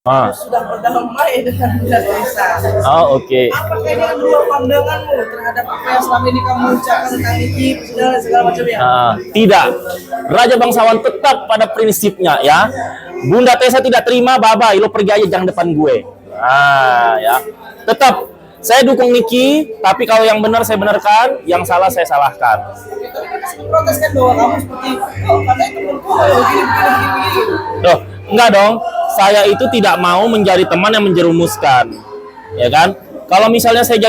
Sudah berdamai dengan Bunda Teresa. Oh, oke. Apakah ini dua pandanganmu terhadap apa yang selama ini kamu ucapkan tentang Niki segala macamnya? Tidak. Raja Bangsawan tetap pada prinsipnya ya. Bunda Teresa tidak terima, bye-bye, lo pergi aja jangan depan gue. Ya. Tetap saya dukung Niki, tapi kalau yang benar saya benarkan, yang salah saya salahkan. Tapi mereka sempat protes kan bahwa kamu seperti, katanya temanku begini. Loh, enggak dong. Saya itu tidak mau menjadi teman yang menjerumuskan, ya kan? Kalau misalnya saya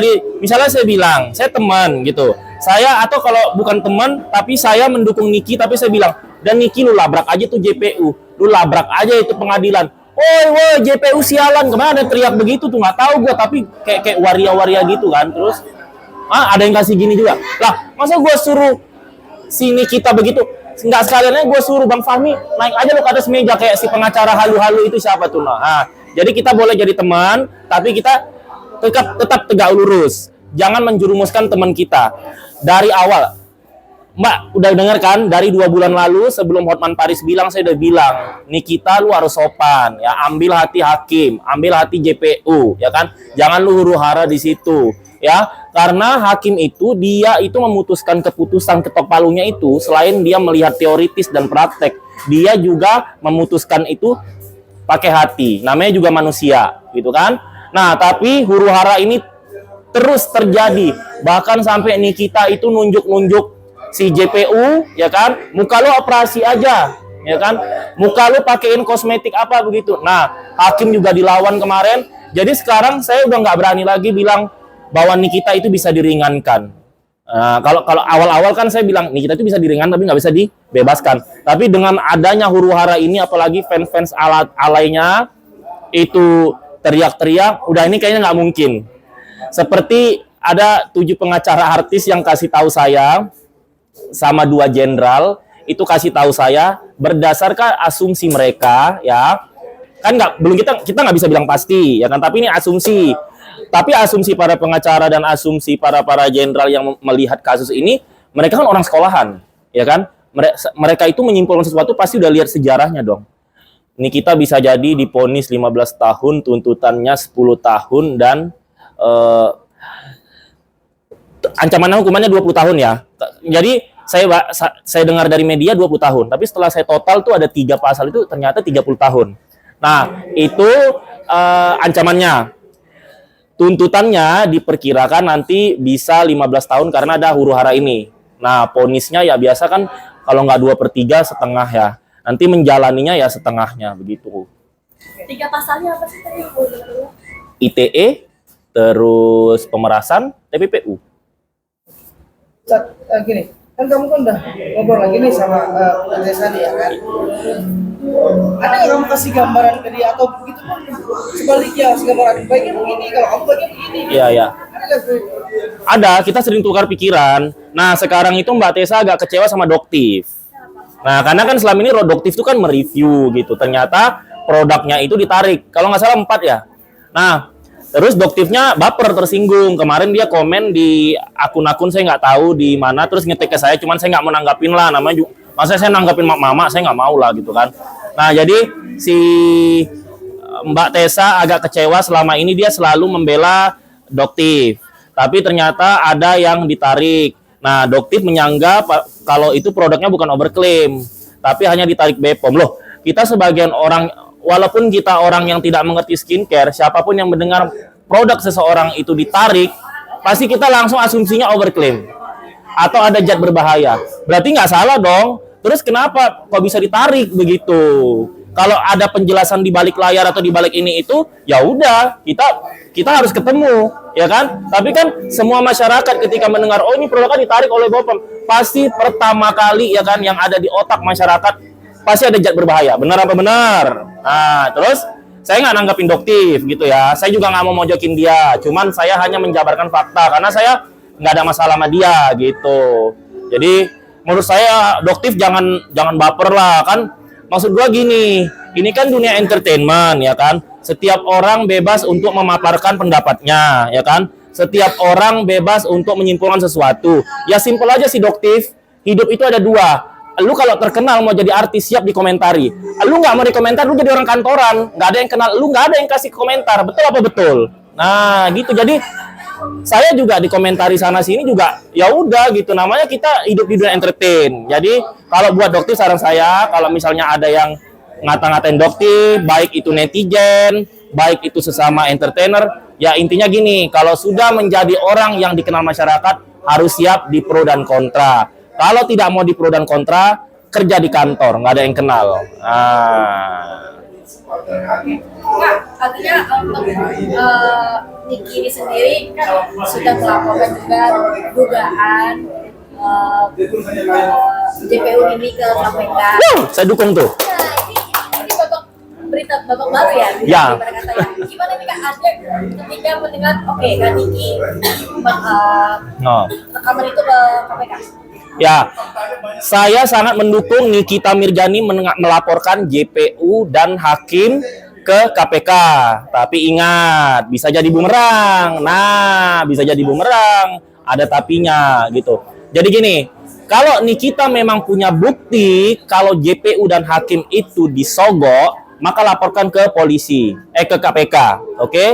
bilang, saya teman gitu. Saya atau kalau bukan teman, tapi saya mendukung Niki, tapi saya bilang, dan Niki lu labrak aja tuh JPU, lu labrak aja itu pengadilan. Woi, JPU sialan, kemana teriak begitu tuh nggak tahu gue, tapi kayak waria-waria gitu kan. Terus, ada yang kasih gini juga. Lah, masa gue suruh sini kita begitu? Nggak sekaliannya gue suruh Bang Fahmi naik aja lo ke atas meja kayak si pengacara halu-halu itu siapa tuh jadi kita boleh jadi teman tapi kita tetap tegak lurus, jangan menjerumuskan teman kita dari awal. Mbak udah denger kan dari 2 bulan lalu sebelum Hotman Paris bilang, saya udah bilang Nikita lu harus sopan ya, ambil hati hakim, ambil hati JPU ya kan, jangan lu huru-hara di situ ya, karena hakim itu dia itu memutuskan keputusan ketok palunya itu selain dia melihat teoritis dan praktek, dia juga memutuskan itu pakai hati, namanya juga manusia gitu kan. Nah tapi huru-hara ini terus terjadi, bahkan sampai Nikita itu nunjuk-nunjuk si JPU ya kan, muka lo operasi aja ya kan, muka lo pakein kosmetik apa begitu. Nah hakim juga dilawan kemarin, jadi sekarang saya udah nggak berani lagi bilang bahwa Nikita itu bisa diringankan. Kalau awal-awal kan saya bilang Nikita itu bisa diringankan tapi nggak bisa dibebaskan. Tapi dengan adanya huru-hara ini, apalagi fans-fans alainya itu teriak-teriak, udah ini kayaknya nggak mungkin. Seperti ada 7 pengacara artis yang kasih tahu saya sama 2 jenderal itu kasih tahu saya berdasarkan asumsi mereka ya kan, kita nggak bisa bilang pasti ya kan, tapi ini asumsi. Tapi asumsi para pengacara dan asumsi para jenderal yang melihat kasus ini, mereka kan orang sekolahan ya kan, mereka itu menyimpulkan sesuatu pasti udah lihat sejarahnya dong. Ini kita bisa jadi diponis 15 tahun, tuntutannya 10 tahun dan ancaman hukumannya 20 tahun ya. Jadi saya dengar dari media 20 tahun, tapi setelah saya total tuh ada 3 pasal itu ternyata 30 tahun. Nah, itu ancamannya. Tuntutannya diperkirakan nanti bisa 15 tahun karena ada huru-hara ini. Nah, ponisnya ya biasa kan kalau nggak 2/3 setengah ya. Nanti menjalaninya ya setengahnya begitu. 3 pasalnya apa sih tadi? ITE, terus pemerasan, TPPU. Gini, kan kamu kan udah ngobrol lagi nih sama Bunda Teresa nih ya kan. Ada nggak kamu kasih gambaran ke dia atau begitu pun sebaliknya, kasih gambaran baiknya begini, kalau kamu baiknya begini. Iya. Ada, kita sering tukar pikiran. Nah, sekarang itu Mbak Teresa agak kecewa sama Doktif. Nah, karena kan selama ini Doktif itu kan mereview gitu. Ternyata produknya itu ditarik. Kalau nggak salah 4 ya. Nah, terus Doktifnya baper, tersinggung. Kemarin dia komen di akun-akun saya nggak tahu di mana, terus ngetik ke saya, cuman saya nggak mau nanggapin lah, namanya masa saya nanggapin mama, saya nggak mau lah gitu kan. Nah, jadi si Mbak Teresa agak kecewa, selama ini dia selalu membela Doktif. Tapi ternyata ada yang ditarik. Nah, Doktif menyanggap kalau itu produknya bukan overclaim, tapi hanya ditarik BPOM. Loh, kita sebagian orang, walaupun kita orang yang tidak mengerti skincare, siapapun yang mendengar produk seseorang itu ditarik, pasti kita langsung asumsinya overclaim atau ada zat berbahaya. Berarti nggak salah dong. Terus kenapa kok bisa ditarik begitu? Kalau ada penjelasan di balik layar atau di balik ini itu, ya udah kita harus ketemu, ya kan? Tapi kan semua masyarakat ketika mendengar oh ini produknya ditarik oleh BPOM, pasti pertama kali ya kan yang ada di otak masyarakat pasti ada zat berbahaya. Benar apa benar? Nah, terus saya nggak nanggapin Doktif gitu ya. Saya juga nggak mau mojokin dia. Cuman saya hanya menjabarkan fakta karena saya nggak ada masalah sama dia gitu. Jadi menurut saya Doktif jangan baper lah kan. Maksud gua gini, ini kan dunia entertainment ya kan. Setiap orang bebas untuk memaparkan pendapatnya ya kan. Setiap orang bebas untuk menyimpulkan sesuatu. Ya simpel aja sih Doktif. Hidup itu ada 2. lu kalau terkenal mau jadi artis siap dikomentari. Lu nggak mau dikomentar, lu jadi orang kantoran, nggak ada yang kenal, lu nggak ada yang kasih komentar. Betul apa betul? Nah, gitu. Jadi saya juga dikomentari sana sini juga ya udah gitu, namanya kita hidup di dunia entertain. Jadi kalau buat Dokti saran saya, kalau misalnya ada yang ngata-ngatain Dokti, baik itu netizen, baik itu sesama entertainer, ya intinya gini, kalau sudah menjadi orang yang dikenal masyarakat harus siap di pro dan kontra. Kalau tidak mau di pro dan kontra, kerja di kantor, nggak ada yang kenal. Nggak, artinya untuk Niki ini sendiri kan sudah melaporkan juga dugaan JPU ini ke KPK. Saya dukung tuh. Nah, ini berita babak baru ya? Ya. Gimana katanya? Gimana nih Kak Adek ketika mendengar oke kan Niki No. rekaman itu ke KPK? Ya, saya sangat mendukung Nikita Mirjani melaporkan JPU dan hakim ke KPK. Tapi ingat, bisa jadi bumerang. Nah, bisa jadi bumerang. Ada tapinya gitu. Jadi gini, kalau Nikita memang punya bukti kalau JPU dan hakim itu disogok, maka laporkan ke polisi, ke KPK, oke?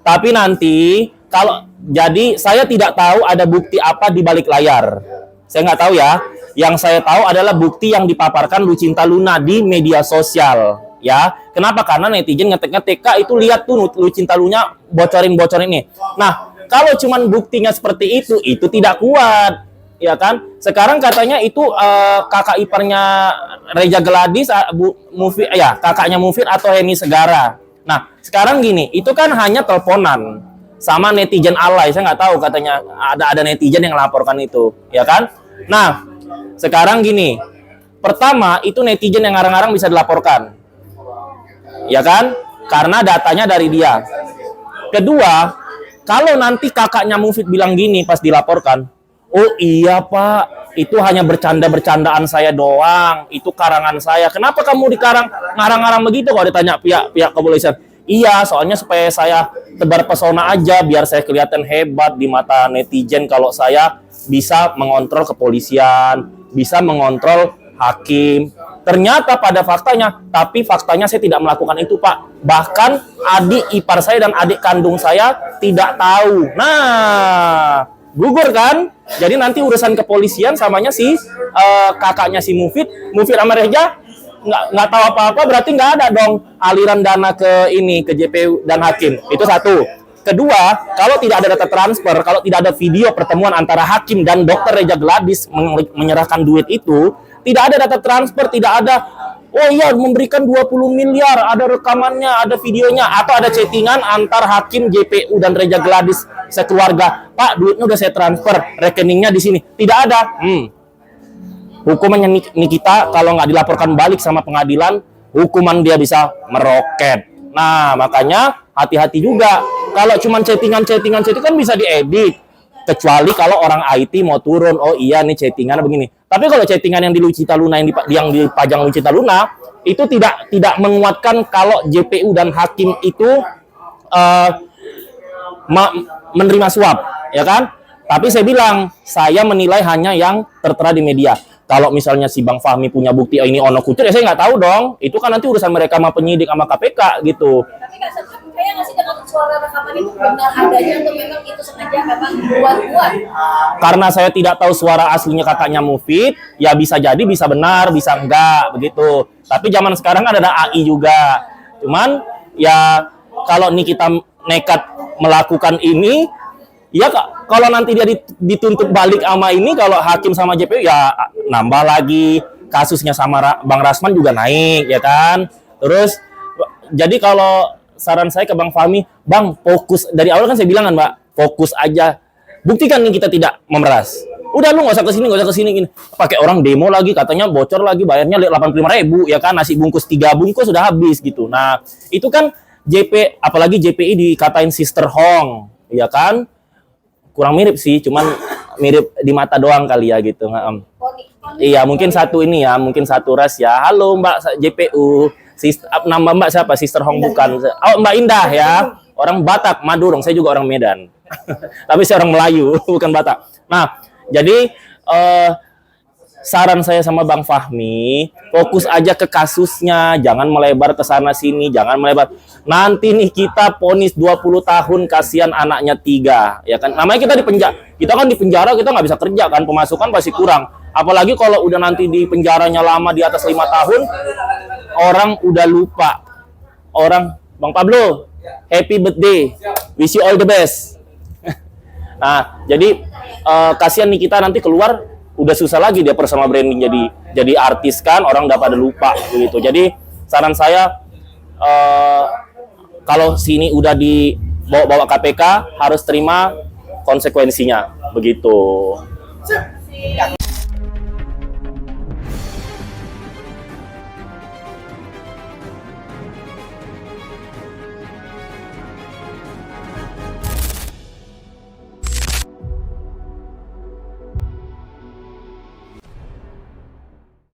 Tapi nanti kalau jadi saya tidak tahu ada bukti apa di balik layar. Saya nggak tahu ya. Yang saya tahu adalah bukti yang dipaparkan Lucinta Luna di media sosial. Ya, kenapa? Karena netizen ngetik-ngetik, Kak itu lihat tuh Lucinta Luna bocorin ini. Nah, kalau cuman buktinya seperti itu tidak kuat, ya kan? Sekarang katanya itu kakak iparnya Reza Gladys, Mufid, ya kakaknya Mufid atau Heni Segara. Nah, sekarang gini, itu kan hanya teleponan sama netizen alay. Saya nggak tahu, katanya ada netizen yang laporkan itu, ya kan? Nah, sekarang gini, pertama itu netizen yang ngarang-ngarang bisa dilaporkan, ya kan? Karena datanya dari dia. Kedua, kalau nanti kakaknya Mufid bilang gini pas dilaporkan, oh iya Pak, itu hanya bercanda-bercandaan saya doang, itu karangan saya. Kenapa kamu ngarang-ngarang begitu? Kalau ditanya pihak kepolisian, iya, soalnya supaya saya tebar pesona aja, biar saya kelihatan hebat di mata netizen kalau saya bisa mengontrol kepolisian, bisa mengontrol hakim. Ternyata pada faktanya, tapi faktanya saya tidak melakukan itu, Pak. Bahkan adik ipar saya dan adik kandung saya tidak tahu. Nah, gugur kan? Jadi nanti urusan kepolisian samanya si kakaknya si Mufid sama Reza nggak tahu apa-apa, berarti nggak ada dong aliran dana ke JPU dan hakim. Itu satu. Kedua, kalau tidak ada data transfer, kalau tidak ada video pertemuan antara hakim dan dokter Reza Gladys menyerahkan duit itu, tidak ada data transfer, tidak ada, oh iya memberikan 20 miliar, ada rekamannya, ada videonya, atau ada chattingan antar hakim JPU dan Reza Gladys sekeluarga. Pak, duitnya udah saya transfer, rekeningnya di sini. Tidak ada. Hukumannya Nikita kalau nggak dilaporkan balik sama pengadilan, hukuman dia bisa meroket. Nah, makanya hati-hati juga. Kalau cuma chattingan kan bisa diedit. Kecuali kalau orang IT mau turun, oh iya nih chattingan begini. Tapi kalau chattingan yang di Lucinta Luna yang dipajang Lucinta Luna itu tidak menguatkan kalau JPU dan hakim itu menerima suap, ya kan? Tapi saya bilang, saya menilai hanya yang tertera di media. Kalau misalnya si Bang Fahmi punya bukti ini ono kucur, ya saya nggak tahu dong. Itu kan nanti urusan mereka sama penyidik sama KPK gitu. Tapi kayak nggak sih dengan suara rekaman itu benar adanya atau memang itu sengaja memang buat-buat? Karena saya tidak tahu suara aslinya kakaknya Mufid, ya bisa jadi bisa benar, bisa enggak begitu. Tapi zaman sekarang kan ada AI juga. Cuman ya kalau Nikita nekat melakukan ini, ya kalau nanti dia dituntut balik sama ini, kalau hakim sama JPU ya nambah lagi, kasusnya sama Bang Rasman juga naik, ya kan? Terus jadi kalau saran saya ke Bang Fahmi, Bang fokus, dari awal kan saya bilang kan Mbak, fokus aja, buktikan nih kita tidak memeras. Udah lu nggak usah kesini gini. Pakai orang demo lagi, katanya bocor lagi, bayarnya 85.000, ya kan? Nasi bungkus 3 bungkus sudah habis gitu. Nah itu kan apalagi JPI dikatain Sister Hong, ya kan? Kurang mirip sih, cuman mirip di mata doang kali ya gitu. Iya, mungkin satu ras ya. Halo Mbak JPU, nama Mbak siapa? Sister Hong bukan? Oh Mbak Indah ya, orang Batak, Madura. Saya juga orang Medan, tapi saya orang Melayu, bukan Batak. Nah, jadi saran saya sama Bang Fahmi, fokus aja ke kasusnya, jangan melebar ke sana sini, jangan melebar. Nanti nih kita ponis 20 tahun, kasihan anaknya 3, ya kan? Namanya kita kan di penjara, kita nggak bisa kerja kan, pemasukan pasti kurang. Apalagi kalau udah nanti di penjaranya lama di atas 5 tahun, orang udah lupa. Bang Pablo, happy birthday, wish you all the best. Nah, jadi kasihan nih kita nanti keluar udah susah lagi dia personal branding jadi artis kan, orang udah pada lupa begitu. Jadi saran saya kalau sini udah dibawa KPK harus terima konsekuensinya begitu.